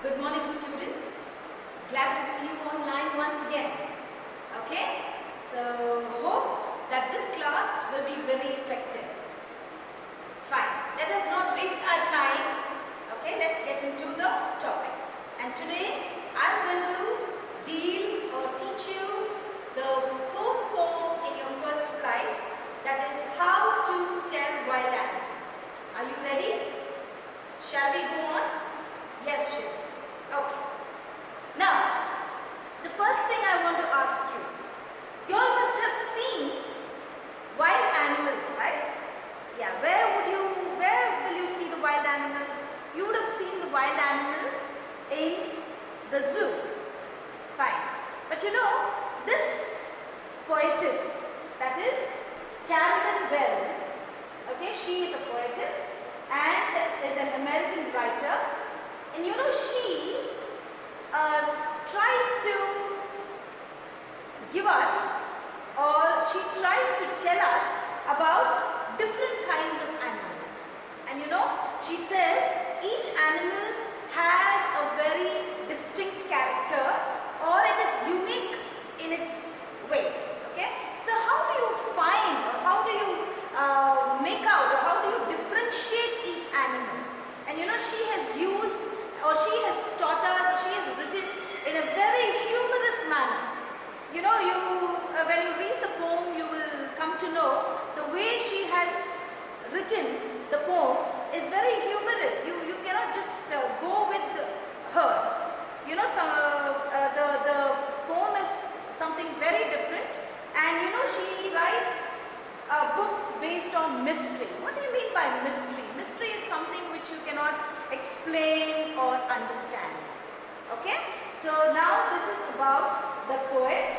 Good morning, students. Glad to see you online once again. Okay, so hope that this class will be very effective. Fine, let us not waste our time. Okay, let's get into the topic. And today I'm going to deal or teach you the fourth poem in your first flight, that is How to Tell Wild Animals. Are you ready? Shall we go on? Yes, children. Okay. Now, the first thing I want to ask you all must have seen wild animals, right? Yeah, where will you see the wild animals? You would have seen the wild animals in the zoo. Fine. But you know, this poetess, that is Carolyn Wells, okay, she is a poetess and is an American writer. And you know, she tries to give us, or she tries to tell us about different kinds of animals. And you know, she says each animal has a very distinct character, or it is unique in its way. Okay? So how do you find, or how do you make out, or how do you differentiate each animal? And you know, she has used, or she has taught us, or she has written in a very humorous manner. You know, when you read the poem, you will come to know the way she has written the poem is very humorous. You cannot just go with her. You know, the poem is something very different, and you know, she writes books based on mystery. What do you mean by mystery? Mystery is something which you cannot explain or understand. Okay? So now this is about the poet,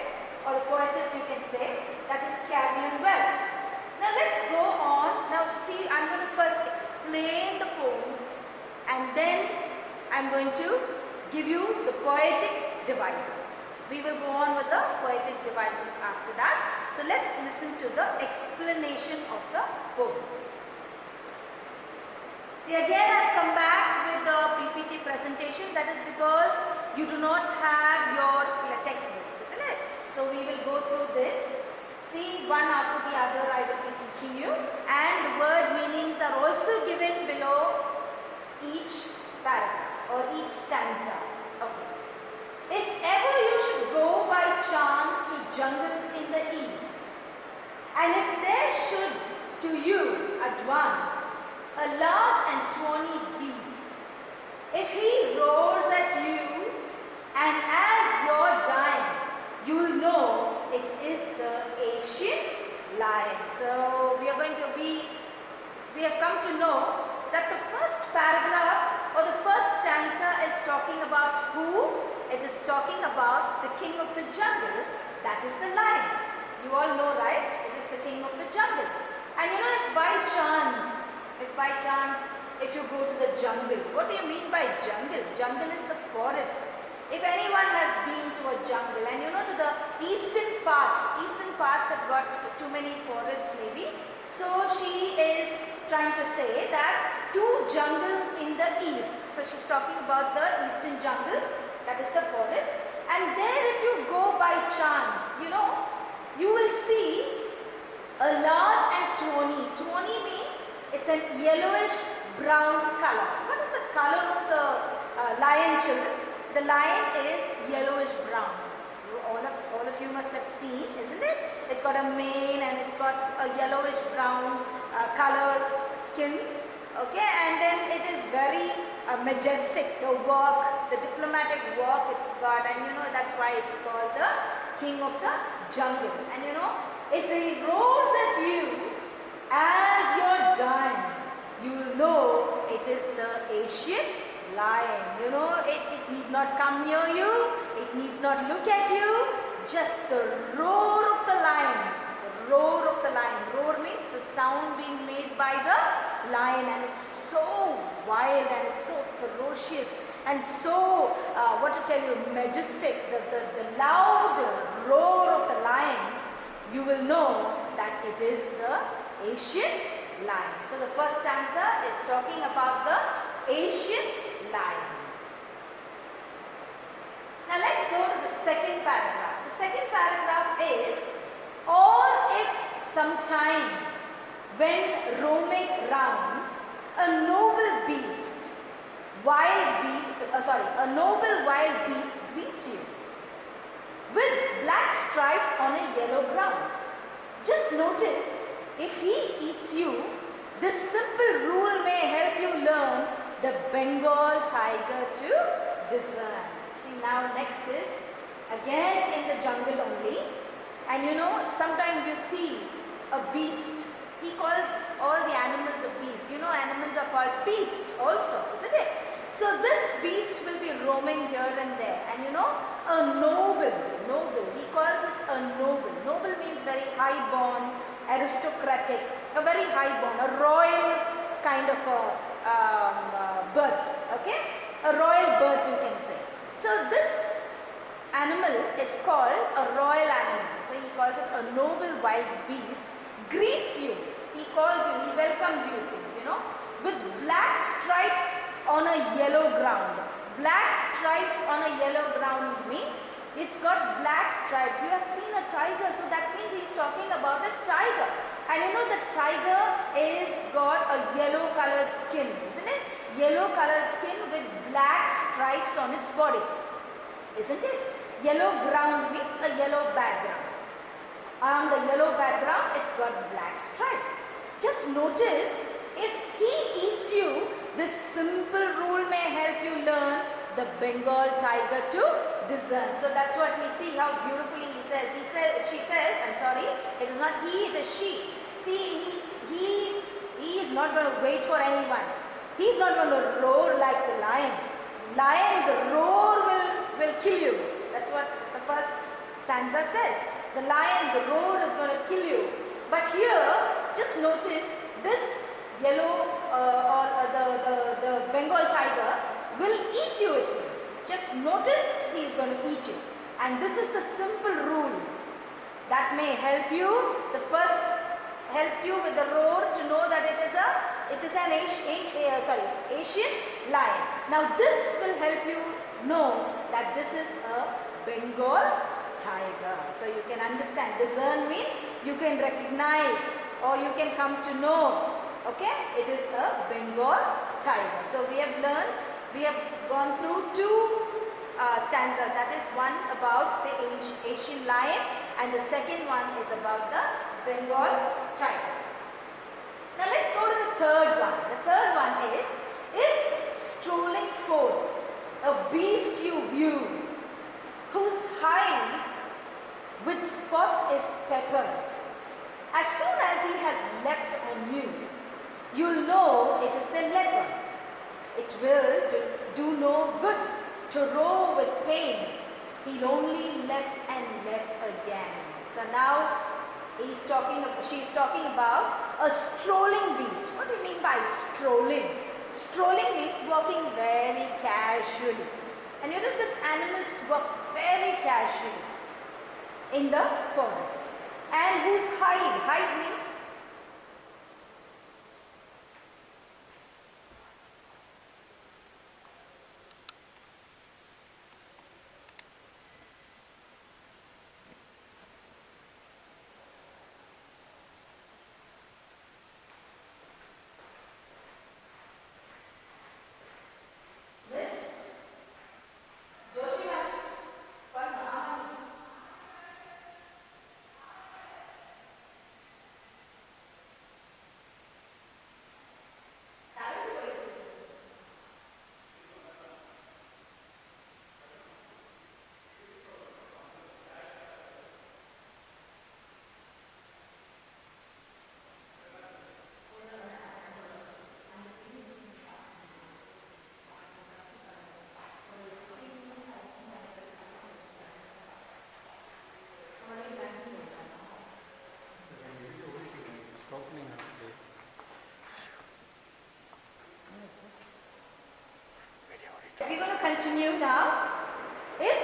or the poetess you can say, that is Carolyn Wells. Now let's go on. Now see, I'm going to first explain the poem, and then I'm going to give you the poetic devices. We will go on with the poetic devices after that. So let's listen to the explanation of the poem. See, again I've come back with the PPT presentation. That is because you do not have your textbooks, isn't it? So we will go through this. See, one after the other I will be teaching you, and the word meanings are also given below each paragraph or each stanza. Okay. If ever you should go by chance to jungles in the east, and if there should to you advance a large and tawny beast, if he roars at you, and as you're dying, you'll know it is the Asian lion. So we have come to know that the first paragraph or the first stanza is talking about who? It is talking about the king of the jungle, that is the lion. You all know, right? It is the king of the jungle. And you know, if you go to the jungle, what do you mean by jungle? Jungle is the forest. If anyone has been to a jungle, and you know, to the eastern parts have got too many forests maybe. So she is trying to say that two jungles in the east. So she's talking about the eastern jungles, that is the forest. And there, if you go by chance, you know, you will see a large and tawny. Tawny means it's a yellowish brown color. What is the color of the lion, children? The lion is yellowish brown. All of you must have seen, isn't it? It's got a mane and it's got a yellowish brown color skin. Okay, and then it is very majestic. The walk, the diplomatic walk it's got, and you know, that's why it's called the king of the jungle. And you know, if he roars at you as you're dying, you will know it is the Asian lion. You know, it need not come near you, it need not look at you, just the roar of the lion. The roar of the lion. Roar means the sound being made by the lion, and it's so wild and it's so ferocious and so, what to tell you, majestic. The loud roar of the lion, you will know that it is the Asian lion. So the first stanza is talking about the Asian lion. second paragraph. The second paragraph is, or if sometime when roaming round a noble beast, a noble wild beast greets you with black stripes on a yellow ground. Just notice, if he eats you, this simple rule may help you learn the Bengal tiger to discern. See, now next is again in the jungle only, and you know, sometimes you see a beast. He calls all the animals a beast. You know, animals are called beasts also, isn't it? So this beast will be roaming here and there, and you know, a noble, he calls it a noble. Noble means very high born, aristocratic, a very high born, a royal kind of a birth, okay? A royal birth, you can say. So this animal is called a royal animal. So he calls it a noble wild beast, greets you, he calls you, he welcomes you, it seems, you know, with black stripes on a yellow ground. Black stripes on a yellow ground means it's got black stripes. You have seen a tiger, so that means he's talking about a tiger. And you know, the tiger is got a yellow colored skin, isn't it? Yellow colored skin with black stripes on its body, isn't it? Yellow ground means a yellow background. On the yellow background, it's got black stripes. Just notice, if he eats you, this simple rule may help you learn the Bengal tiger to discern. So that's what we see, how beautifully he says. She says, I'm sorry, it is not he, it is she. See, he is not going to wait for anyone. He's not going to roar like the lion. Lion's roar will kill you. That's what the first stanza says. The lion's roar is going to kill you. But here, just notice this yellow the Bengal tiger will eat you, it says. Just notice, he is going to eat you. And this is the simple rule that may help you. The first helped you with the roar to know that it is an Asian lion. Now this will help you know that this is a Bengal tiger. So you can understand, discern means you can recognize or you can come to know. Okay, it is a Bengal tiger. So we have learnt, we have gone through two stanzas. That is one about the Asian lion and the second one is about the Bengal tiger. Now let's go to the third one. The third one is, if strolling forth a beast you view, whose hide with spots is peppered, as soon as he has leapt on you, you'll know it is the leopard. It will do no good to roar with pain. He'll only leap and leap again. So now she's talking about a strolling beast. What do you mean by strolling? Strolling means walking very casually. And you know, this animal just walks very casually in the forest. And whose hide means we're going to continue now. If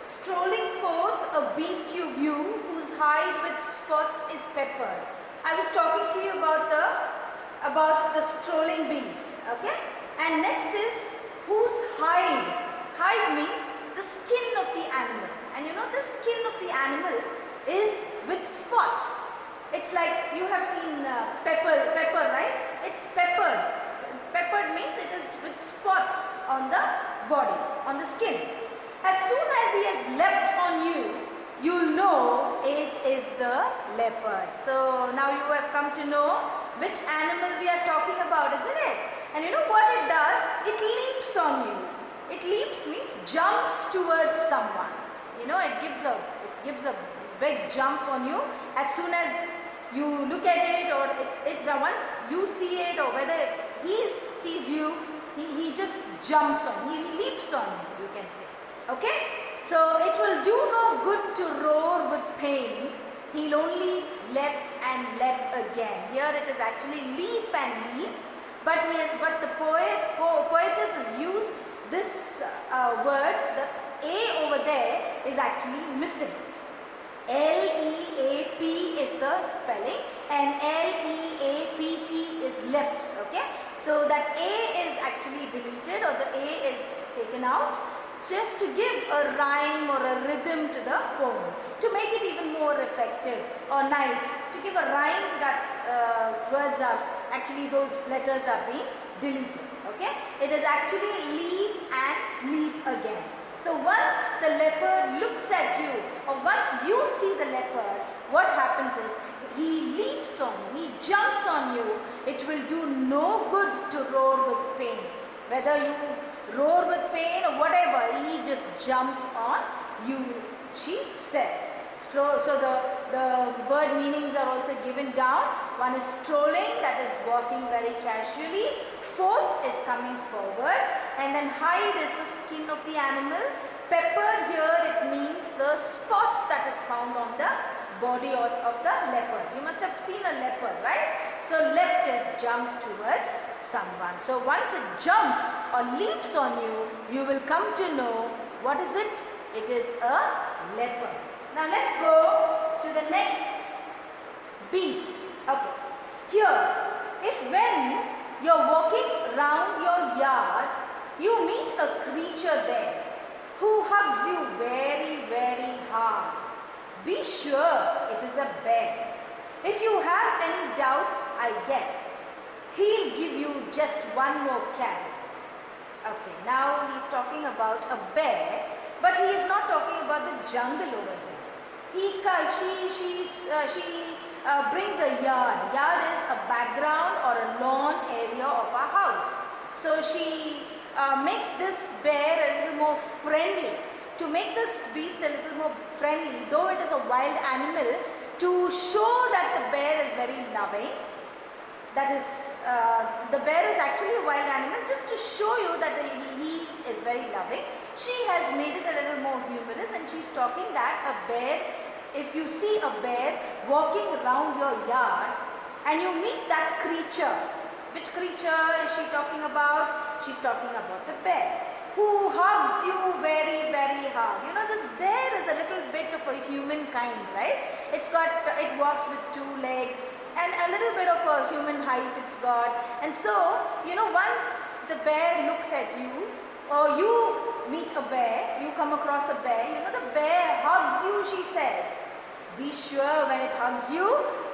strolling forth a beast you view, whose hide with spots is peppered. I was talking to you about the strolling beast, okay? And next is whose hide hide means the skin of the animal. And you know the skin of the animal is with spots. It's like you have seen pepper, right? It's peppered. Peppered means it is with spots on the body, on the skin. As soon as he has leapt on you, you'll know it is the leopard. So now you have come to know which animal we are talking about, isn't it? And you know what it does? It leaps on you. It leaps means jumps towards someone. You know, it gives a big jump on you as soon as you look at it, or once you see it, or whether he sees you, he just jumps on, he leaps on you, you can say. Okay? So it will do no good to roar with pain, he'll only leap and leap again. Here it is actually leap and leap, but the poetess has used this word, the A over there is actually missing. L-E-A-P is the spelling and L-E-A-P-T is leapt, okay. So that A is actually deleted, or the A is taken out, just to give a rhyme or a rhythm to the poem, to make it even more effective or nice, to give a rhyme that words are actually, those letters are being deleted, okay. It is actually leap and leap again. So once the leopard looks at you, or once you see the leopard, what happens is he leaps on you, he jumps on you. It will do no good to roar with pain. Whether you roar with pain or whatever, he just jumps on you, she says. So the word meanings are also given down. One is strolling, that is walking very casually. Fourth is coming forward, and then hide is the skin of the animal. Peppered here, it means the spots that is found on the body of the leopard. You must have seen a leopard, right? So leapt is jump towards someone. So once it jumps or leaps on you, you will come to know what is it? It is a leopard. Now let's go to the next beast. Okay. Here, if when you're walking round your yard, you meet a creature there who hugs you very, very hard, be sure it is a bear. If you have any doubts, I guess he'll give you just one more caress. Okay, now he's talking about a bear, but he is not talking about the jungle over there. She brings a yard. Yard is a background or a lawn area of a house. So she makes this bear a little more friendly. To make this beast a little more friendly, though it is a wild animal, to show that the bear is very loving. That is, the bear is actually a wild animal, just to show you that he is very loving. She has made it a little more humorous, and she's talking that a bear, if you see a bear walking around your yard and you meet that creature, which creature is she talking about? She's talking about the bear who hugs you very, very hard. You know, this bear is a little bit of a humankind, right? It walks with 2 legs and a little bit of a human height it's got. And so, you know, once the bear looks at you, or you meet a bear, you come across a bear, you know, the bear hugs you, she says. Be sure when it hugs you,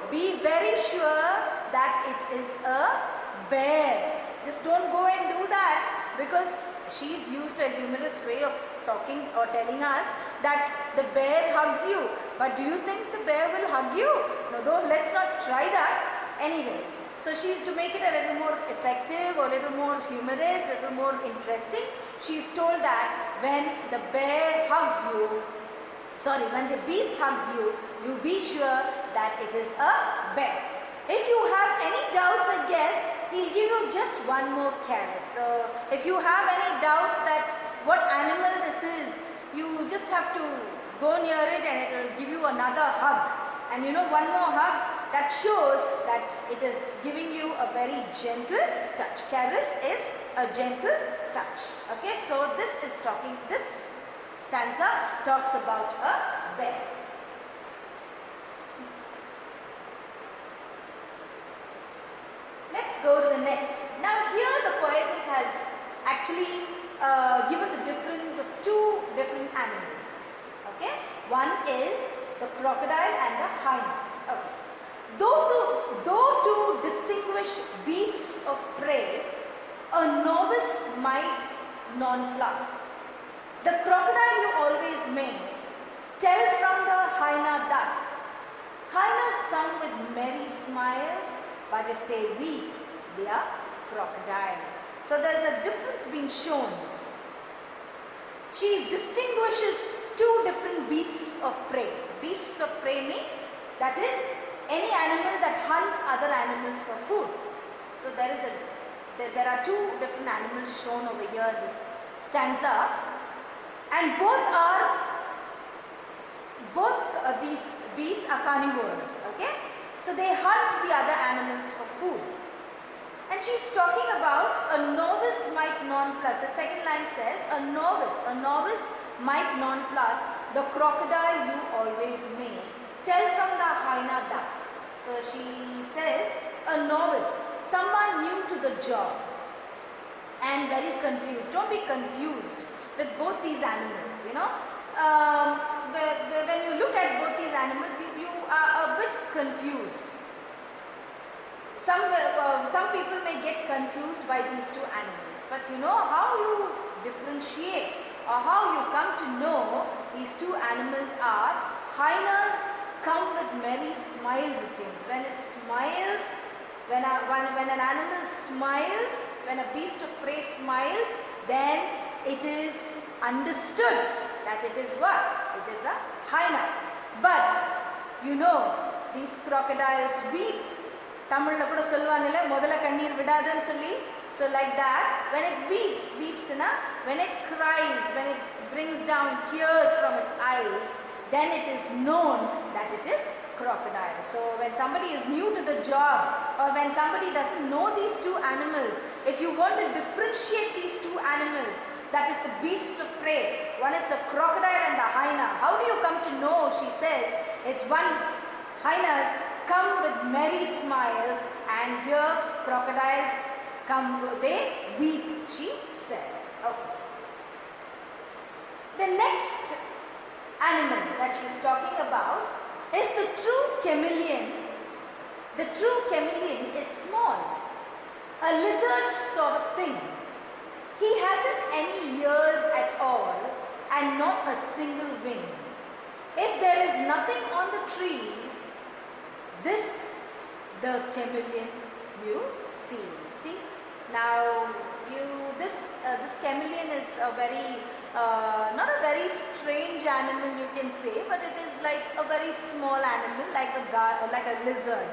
be very sure that it is a bear. Just don't go and do that, because she's used a humorous way of talking or telling us that the bear hugs you. But do you think the bear will hug you? No, let's not try that. Anyways, so to make it a little more effective or a little more humorous, a little more interesting, she's told that when the bear hugs you, when the beast hugs you, you be sure that it is a bear. If you have any doubts, I guess he'll give you just one more caress. So if you have any doubts that what animal this is, you just have to go near it and it will give you another hug. And you know, one more hug, that shows that it is giving you a very gentle touch. Caress is a gentle touch. Okay, so this stanza talks about a bear. Let's go to the next. Now here the poetess has actually given the difference of two different animals. Okay, one is the crocodile and the hyena. Okay. Though to distinguish beasts of prey, a novice might nonplus. The crocodile you always may tell from the hyena thus. Hyenas come with merry smiles, but if they weep, they are crocodile. So there's a difference being shown. She distinguishes two different beasts of prey. Beasts of prey means that is any animal that hunts other animals for food. So there are two different animals shown over here in this stanza, and both these beasts are carnivores. Okay, so they hunt the other animals for food. And she is talking about a novice might nonplus. The second line says a novice might nonplus, the crocodile you always may tell from the hyena thus. So she says a novice, someone new to the job and very confused. Don't be confused with both these animals, you know. When you look at both these animals, you are a bit confused. Some people may get confused by these two animals, but you know how you differentiate or how you come to know these two animals are hyenas come with merry smiles, it seems. When it smiles, when an animal smiles, when a beast of prey smiles, then it is understood that it is what? It is a hyena. But you know, these crocodiles weep. Tamil la kuda solluvaangala modala kannir vidadanu solli. So like that, when it weeps when it cries, when it brings down tears from its eyes, then it is known that it is crocodile. So when somebody is new to the job, or when somebody doesn't know these two animals, if you want to differentiate these two animals, that is the beasts of prey, one is the crocodile and the hyena. How do you come to know, she says, is one, hyenas come with merry smiles, and here crocodiles come, they weep, she says. Okay. The next animal that she is talking about is the true chameleon. The true chameleon is small, a lizard sort of thing. He hasn't any ears at all and not a single wing. If there is nothing on the tree, this the chameleon you see. See, now this chameleon is a very not a very strange animal, you can say, but it is like a very small animal, like a lizard.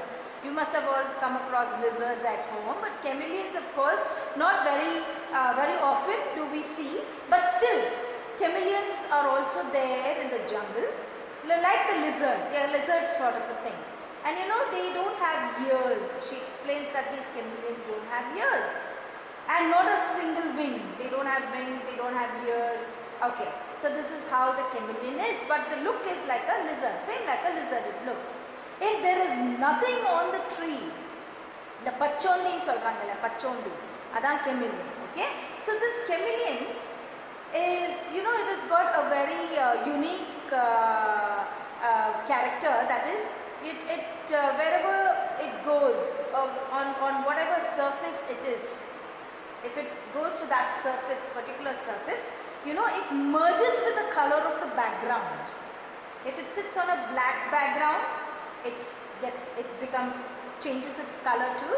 You must have all come across lizards at home, but chameleons, of course, not very often do we see, but still chameleons are also there in the jungle, like the lizard. They are lizard sort of a thing. And you know, they don't have ears. She explains that these chameleons don't have ears. And not a single wing. They don't have wings, they don't have ears. Okay, so this is how the chameleon is. But the look is like a lizard. Same like a lizard it looks. If there is nothing on the tree, the pachondi in solvangala, pachondi, adan chameleon. Okay, so this chameleon is, you know, it has got a very unique character, that is, wherever it goes, on whatever surface it is, if it goes to that surface, particular surface, you know, it merges with the color of the background. If it sits on a black background, changes its color to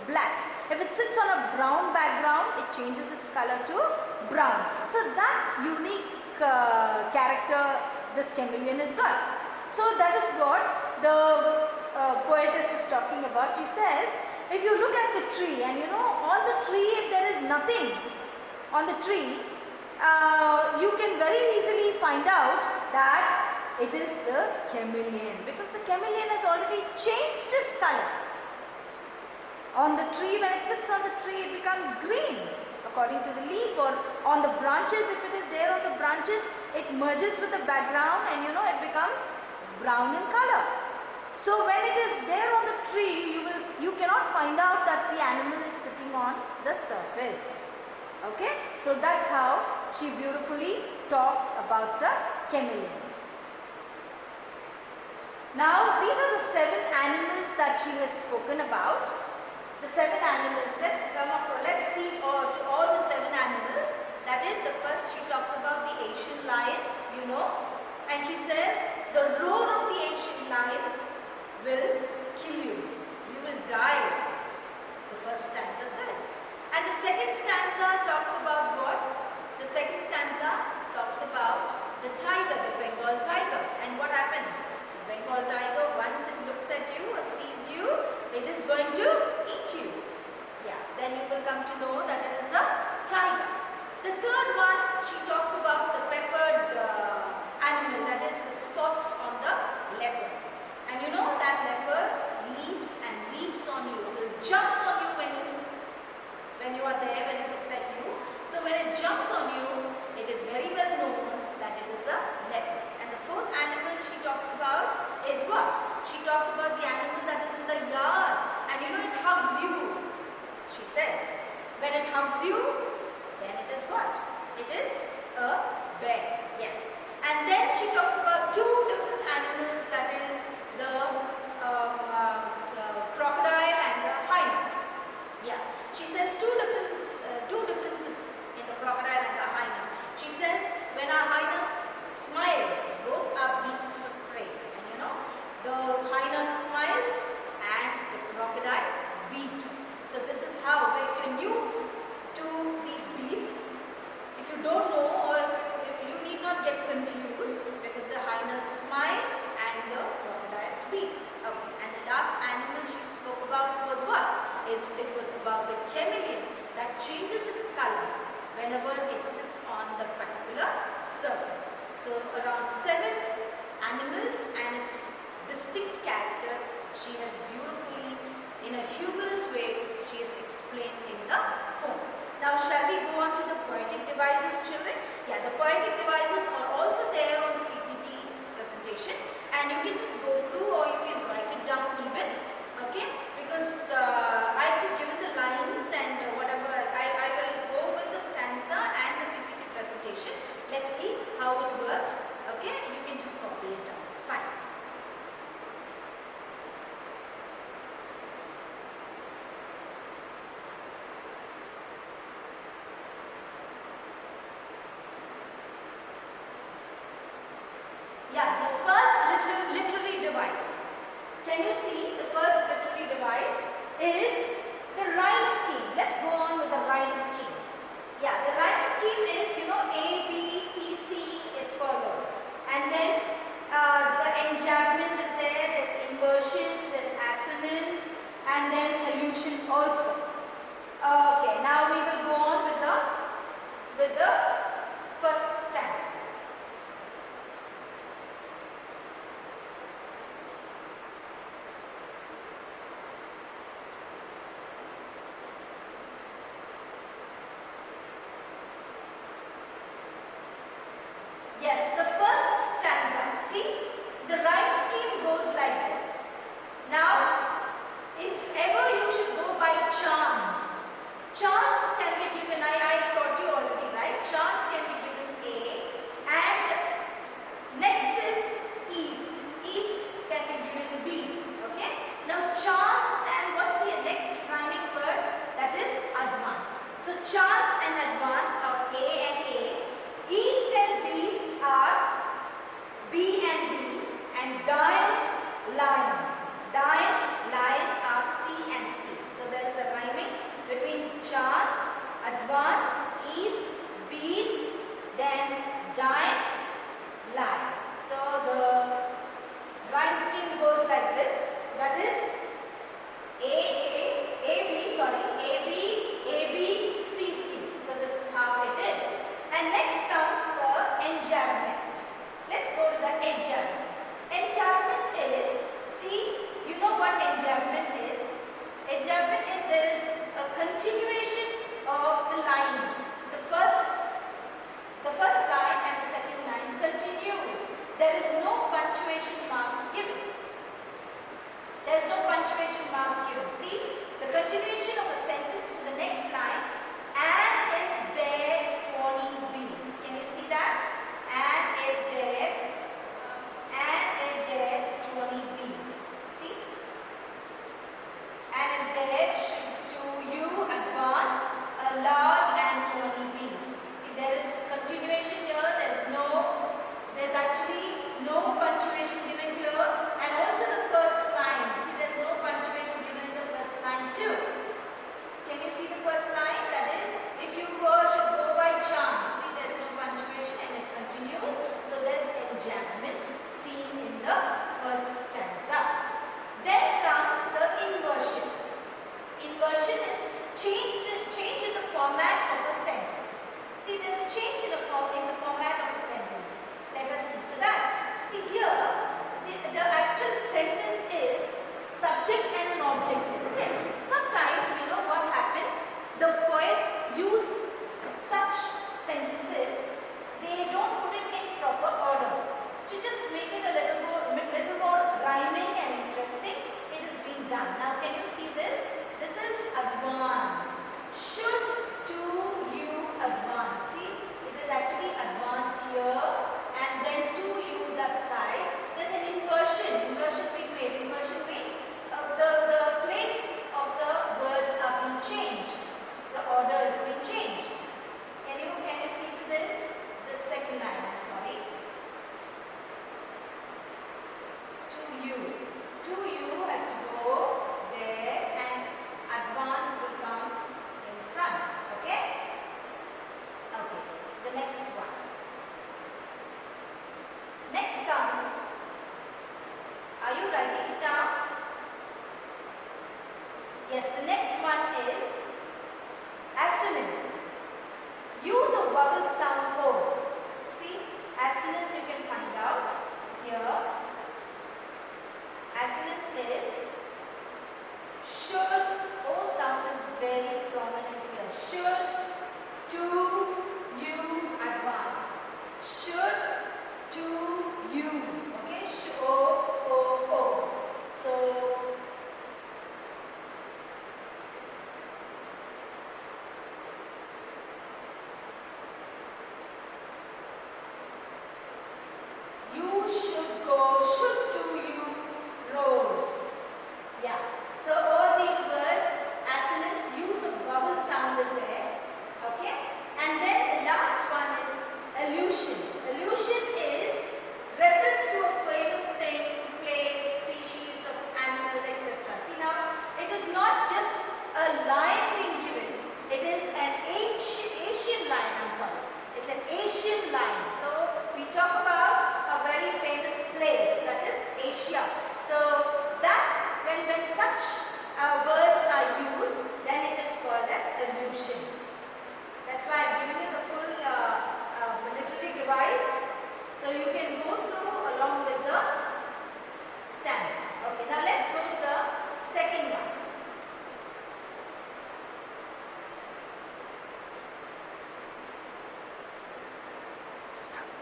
black. If it sits on a brown background, it changes its color to brown. So that unique character this chameleon has got. So that is what the poetess is talking about. She says, if you look at the tree, and you know, on the tree, if there is nothing on the tree, you can very easily find out that it is the chameleon, because the chameleon has already changed its color. On the tree, when it sits on the tree, it becomes green according to the leaf, or on the branches, if it is there on the branches, it merges with the background, and you know, it becomes brown in color. So when it is there on the tree, you cannot find out that the animal is sitting on the surface. Okay, so that's how she beautifully talks about the chameleon. Now these are the 7 animals that she has spoken about. The 7 animals, let's see all the 7 animals. That is, the first she talks about the Asian lion, you know, and she says the roar of the Asian lion will kill you. You will die, the first stanza says. And the second stanza talks about what? The second stanza talks about the tiger, the Bengal tiger. And what happens? The Bengal tiger, once it looks at you or sees you, it is going to eat you. Yeah, then you will come to know that it is a tiger. The third one, she talks about the peppered animal, that is the spots on the leopard. And you know that leopard leaps and leaps on you. It will jump on you when you are there, when it looks at you. So when it jumps on you, it is very well known that it is a leopard. And the fourth animal she talks about is what? She talks about the animal that is in the yard. And you know, it hugs you. She says, when it hugs you, then it is what? It is a bear. Yes. And then she talks about 2 different animals, that is the crocodile and the hyena. Yeah. She says two differences in the crocodile and the hyena. She says when a hyena smiles, both are beasts of prey. And you know, the hyena smiles and the crocodile weeps. So this is how, if you're new to these beasts, if you don't know, or if you need not get confused, because the hyenas smile and the crocodiles weep. Okay. And the last animal she spoke about was what? It was about the chameleon that changes its color whenever it sits on the particular surface. So around 7 animals and its distinct characters she has beautifully, in a humorous way, she has explained in the poem. Now shall we go on to the poetic devices, children? Yeah, the poetic devices are also there on the PPT presentation, and you can just go through or you can write it down even, okay? Because I've just given the lines and whatever, I will go with the stanza and the PPT presentation. Let's see how it works, okay? You can just copy it down. Fine. Yeah, the first literary device. Can you see the first literary device is the rhyme scheme. Let's go on with the rhyme scheme. Yeah, the rhyme scheme is, you know, A, B, C, C is followed. And then the enjambment is there, there's inversion, there's assonance, and then allusion also. Okay, now we will go on with the first stanza. Yes, the first stanza, see, the rhyme scheme goes like this. Now, if ever you should go by chance, chance can be given, I taught you already, right? Chance can be given A, and next is east. East can be given B, okay? Now, chance and what's the next rhyming word? That is advance. So, chance and advance are A and A. East and beast are should go, should to you, rose. Yeah. So all these words, assonance, use of vowel sound is there. Okay. And then the last one is allusion. Allusion is reference to a famous thing, place, species of animal, etc. See now, it is not just a line being given. It is an Asian line. I'm sorry. It's an Asian line. So we talk about a very famous place, that is Asia. So that when such words are used, then it is called as allusion. That's why I've given you the full literary device, so you can go through along with the stanza. Okay, now let's go to the second one.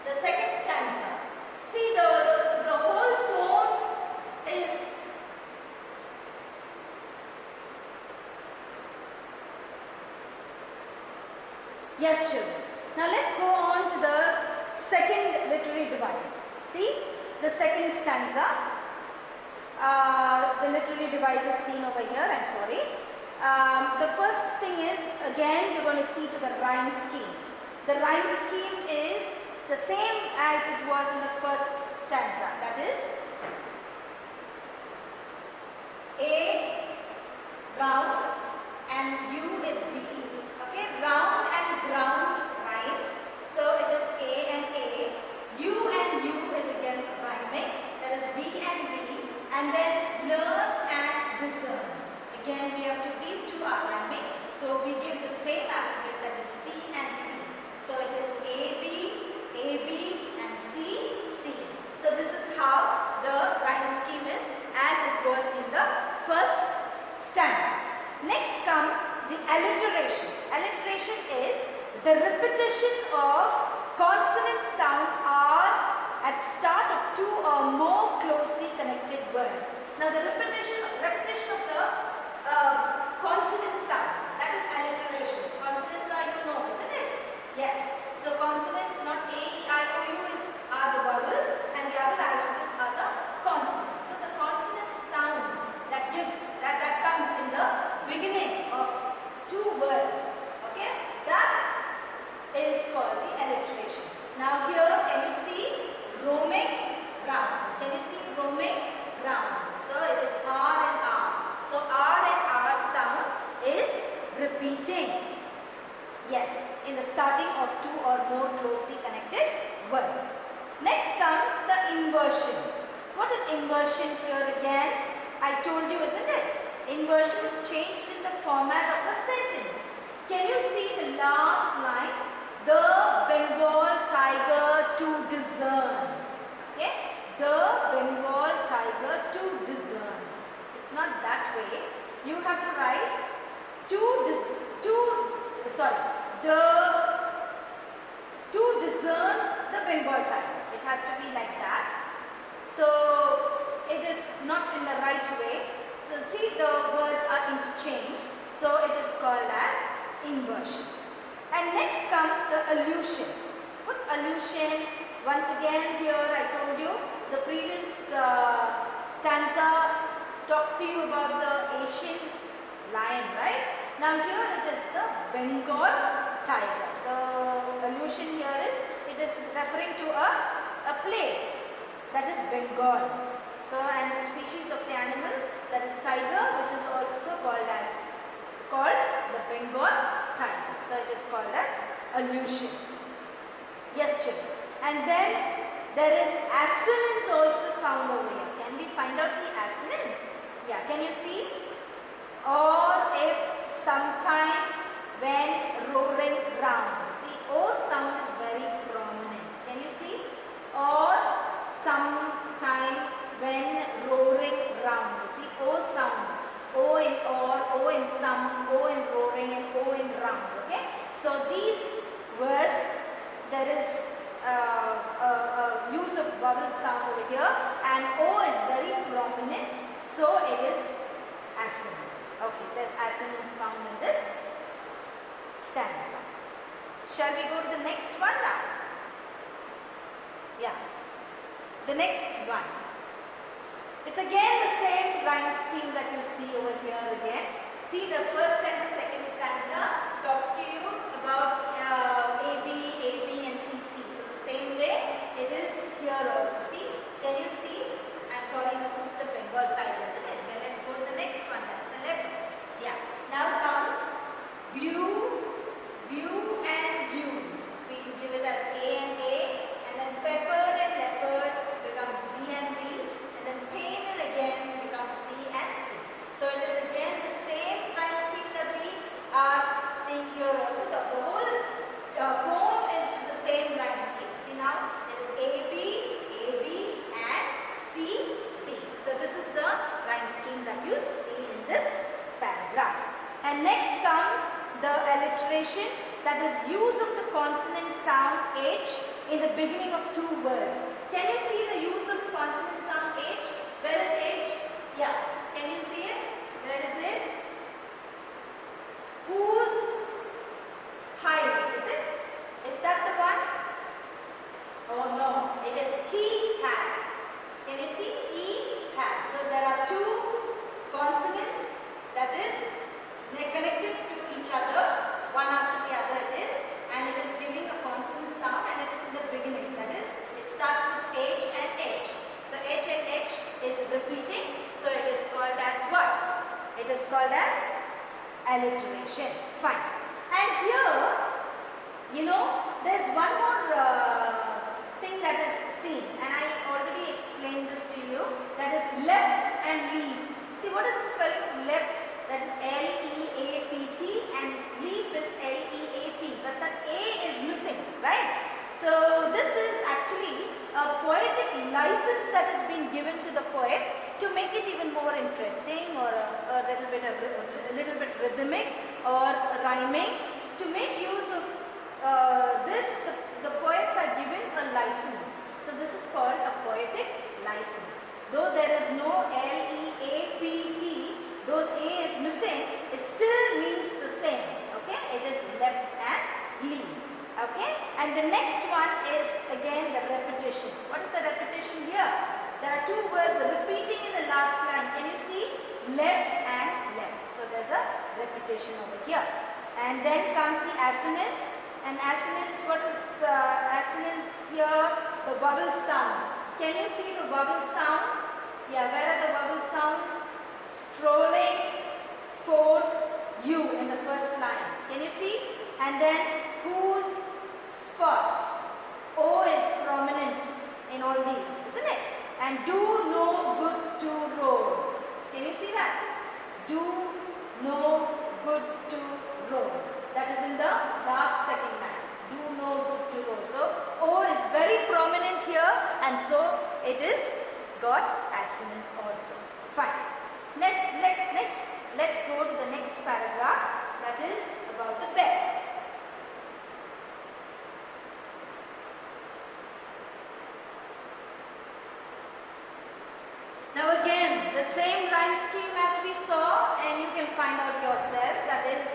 The second stanza. See, the whole poem is yes, children. Now let's go on to the second literary device. See, the second stanza. The literary device is seen over here. I'm sorry. The first thing is, again, you're going to see to the rhyme scheme. The rhyme scheme is the same as it was in the first stanza. That is, A, round, and U is B. Okay, round and ground rhymes. So it is A and A. U and U is again rhyming. That is B and B. And then learn and discern. Again, we have to, these two are rhyming. So we give the same alphabet, that is C and C. So it is A, B, and C, C. So this is how the rhyme scheme is as it was in the first stanza. Next comes the alliteration. Alliteration is the repetition of consonant sound R at start of two or more closely connected words. Now the repetition of the consonant sound, that is alliteration. Consonants are, you know, isn't it? Yes. So consonants, not A, E, I, O, U are the vowels, and the other alphabets are the consonants. So the consonant sound that comes in the beginning of two words, okay, that is called the alliteration. Now here, can you see roaming round? Can you see roaming round? So it is R and R. So R and R sound is repeating. Yes, in the starting of two or more closely connected words. Next comes the inversion. What is inversion here again? I told you, isn't it? Inversion is changed in the format of a sentence. Can you see the last line? The Bengal tiger to discern. Okay? The Bengal tiger to discern. It's not that way. You have to write to discern the Bengal tiger. It has to be like that. So it is not in the right way. So see, the words are interchanged. So it is called as inversion. And next comes the allusion. What's allusion? Once again, here I told you the previous stanza talks to you about the Asian lion, right? Now here it is the Bengal tiger. So allusion here is, it is referring to a place, that is Bengal. So, and the species of the animal, that is tiger, which is also called the Bengal tiger. So it is called as allusion. Yes, children. And then there is assonance also found over here. Can we find out the assonance? Yeah, can you see? Or if sometime when roaring round. See, O sound is very prominent. Can you see? Or sometime when roaring round. See, O sound. O in or, O in some, O in roaring, and O in round. Okay? So these words, there is use of vowel sound over here, and O is very prominent, so it is assonance. Okay, there's assonance found in this stanza. Shall we go to the next one now? Yeah. the next one. It's again the same rhyme scheme that you see over here again. See, the first and the second stanza talks to you about A, B, and C, C. So the same way it is here also. See, can you see? I'm sorry, this is the Bengal child, isn't it? Then let's go to the next one, that's the left. Yeah. Now comes view, view and view. We give it as A, and then peppered and leopard becomes B and B, and then painted again becomes C and C. So it is again the same rhyme scheme that we are seeing here also. The whole poem is with the same rhyme scheme. See, now it is A, B and C, C. So this is the rhyme scheme that you see in this paragraph. And next comes the alliteration, that is use of the consonant sound H in the beginning of two words. Can you see the use of consonant sound H? Where is H? Yeah. Can you see it? Where is it? Whose hide, is it? Is that the one? Oh no, it is he has. Can you see? He has. So there are two consonants, that is, they are connected to each other, one after the other it is, and it is giving a consonant sound, and it is in the beginning, that is, it starts with H and H. So H and H is repeating, so it is called as what? It is called as alliteration. Fine. And here, you know, there is one more thing that is seen, and I already explained this to you, that is leapt and leap. See, what is the spelling of leapt? That is L-E-A-P-T, and leap is L-E-A-P, but that A is missing, right? So this is actually a poetic license that has been given to the poet to make it even more interesting, or a little bit rhythmic or rhyming. To make use of this, the poets are given a license. So this is called a poetic license. Though there is no L-E-A-P-T, though A is missing, it still means the same. Okay, it is leapt and leap. Okay, and the next one is again the repetition. What is the repetition here? There are two words repeating in the last line. Can you see? Leapt and leapt. So there's a repetition over here. And then comes the assonance. And assonance, what is assonance here? The vowel sound. Can you see the vowel sound? Yeah, where are the vowel sounds? Strolling forth you in the first line. Can you see? And then whose spots? O is prominent in all these, isn't it? And do no good to roll. Can you see that? Do no good to roll. That is in the last second line. Do no good to roll. So O is very prominent here, and so it is got assonance also. Fine. Let's go to the next paragraph, that is about the bed. Now again, the same rhyme scheme as we saw, and you can find out yourself, that is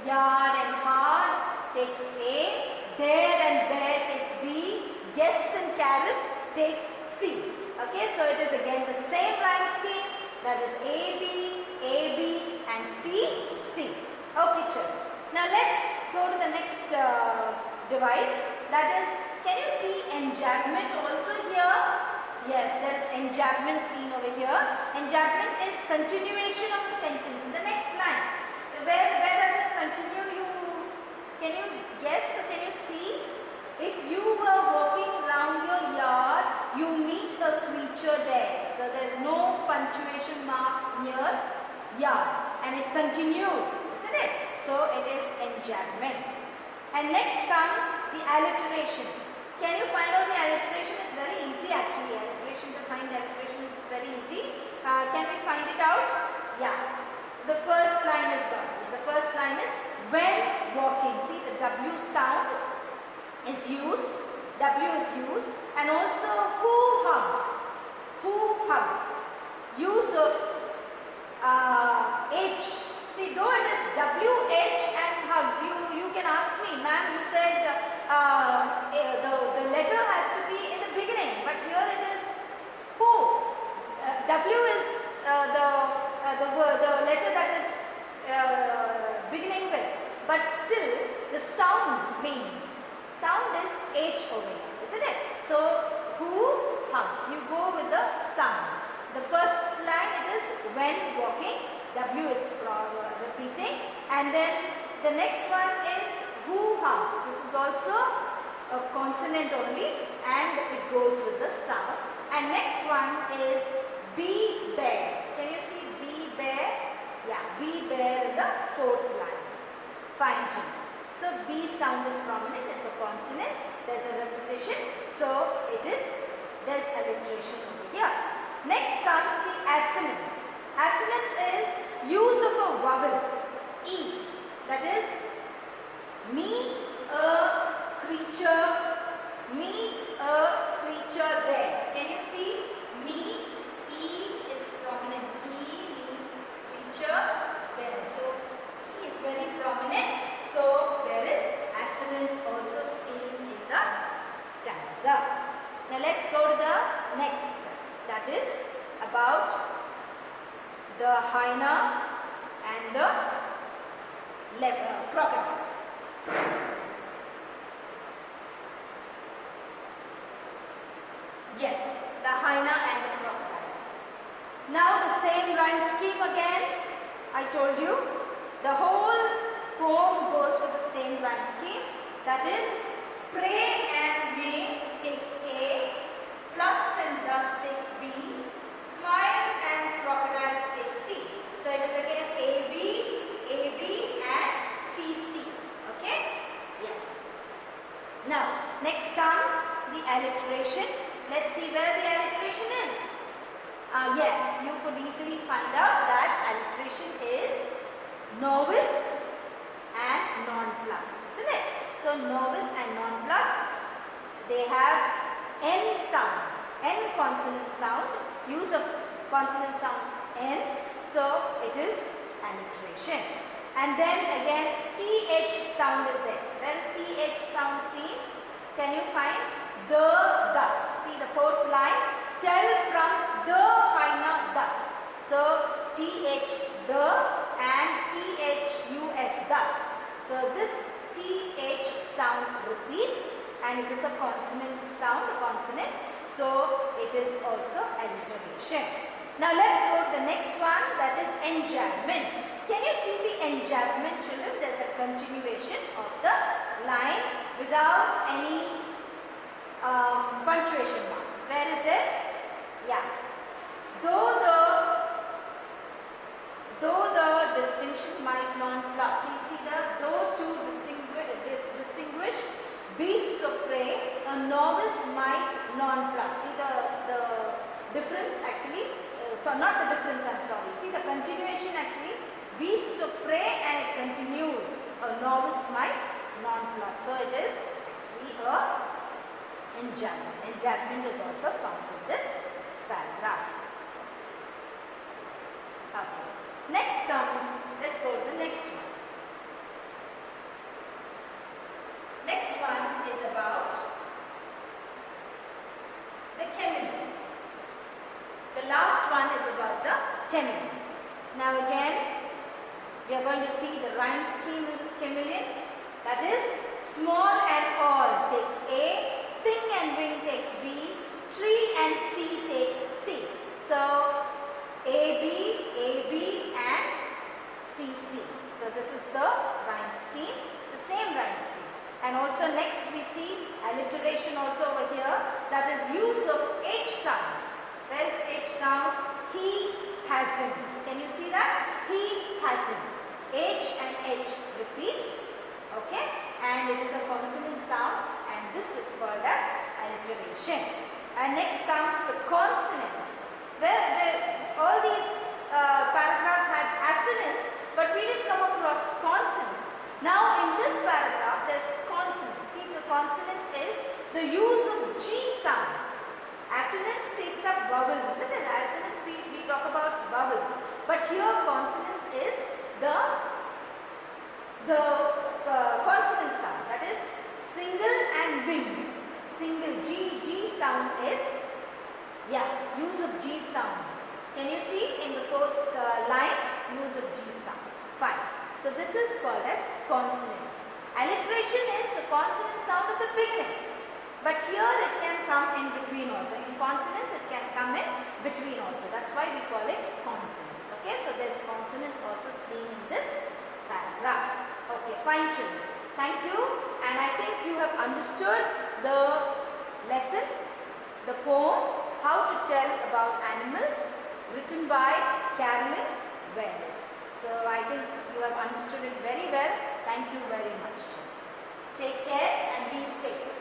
yard and hard takes A, there and bear takes B, guess and caress takes C. Okay, so it is again the same rhyme scheme, that is A, B and C, C. Okay, children. Now let's go to the next device, that is, can you see enjambment also here? Yes, there is enjambment seen over here. Enjambment is continuation of a sentence in the next line. Where does it continue? Can you guess? So can you see? If you were walking around your yard, you meet a creature there. So there is no punctuation mark near yard, and it continues, isn't it? So it is enjambment. And next comes the alliteration. Can you find out the alliteration? It's very easy actually. Alliteration, to find alliteration is very easy. Can we find it out? Yeah. The first line is gone. The first line is when walking. See, the W sound is used. W is used. And also who hugs. Who hugs. Use of H. See, though it is WH and hugs, you can ask me, ma'am, you said the letter has to be in the beginning, but here it is H over here, isn't it? So who hugs? You go with the sound. The first line it is when walking, W is repeating, and then the next one is who hugs. This is also a consonant only and it goes with the sound. And next one is be bear. Can you see be bear? Yeah, be bear in the fourth line. Fine G. So B sound is prominent, it's a consonant, there's a repetition, so there's alliteration over here. Next comes the assonance. Assonance is use of a vowel, E, that is meet a creature there. Can you see? Meet, E is prominent, E, meet, creature there. So E is very prominent. So there is assonance also seen in the stanza. Now let's go to the next. That is about the hyena and the crocodile. Yes, the hyena and the crocodile. Now the same rhyme scheme again. I told you the whole poem goes with the same rhyme scheme. That is pray and wing takes A, plus and thus takes B, smiles and crocodiles take C. So it is again AB and CC. Okay? Yes. Now next comes the alliteration. Let's see where the alliteration is. Yes, you could easily find out that alliteration is novice and non-plus, isn't it? So novice and non-plus, they have N sound, N consonant sound, use of consonant sound N, so it is alliteration. And then again TH sound is there. Where is TH sound seen? Can you find? The, thus. See the fourth line, tell from the hyena thus. So TH the and THUS thus. So this TH sound repeats and it is a consonant sound, a consonant. So it is also alliteration. Now let's go to the next one, that is enjambment. Can you see the enjambment, children? There's a continuation of the line without any punctuation marks. Where is it? Yeah. Though the distinction might non-plus. See the though to distinguish, be supreme, a novice might non-plus. See the difference actually. So not the difference, I'm sorry. See the continuation actually. Be supreme and it continues. A novice might non-plus. So it is actually a enjambment. Enjambment is also found in this paragraph. Okay. Next comes, let's go to the next one. Next one is about the Kemilin. The last one is about the Kemilin. Now again, we are going to see the rhyme scheme in this Kemilin. That is, small and all takes A, thing and wing takes B, tree and C takes C. So AB and CC. So this is the rhyme scheme, the same rhyme scheme. And also next we see alliteration also over here, that is use of H sound. Where is H sound? He hasn't. Can you see that? He hasn't. H and H repeats, okay, and it is a consonant sound and this is called as alliteration. And next comes the consonants. Where all these paragraphs had assonance, but we didn't come across consonants. Now in this paragraph there's consonants. See, the consonants is the use of G sound. Assonance takes up vowels, isn't it? Assonance we talk about vowels, but here consonants is the consonant sound, that is single and wing. Single G sound is, yeah, use of G sound. Can you see in the fourth line, use of G sound. Fine. So this is called as consonants. Alliteration is a consonant sound at the beginning. here it can come in between also. In consonants it can come in between also. That's why we call it consonants. Okay, so there's consonant also seen in this paragraph. Okay, fine children. Thank you, and I think you have understood the lesson, the poem, How to Tell About Animals, written by Carolyn Wells. So I think you have understood it very well. Thank you very much. Take care and be safe.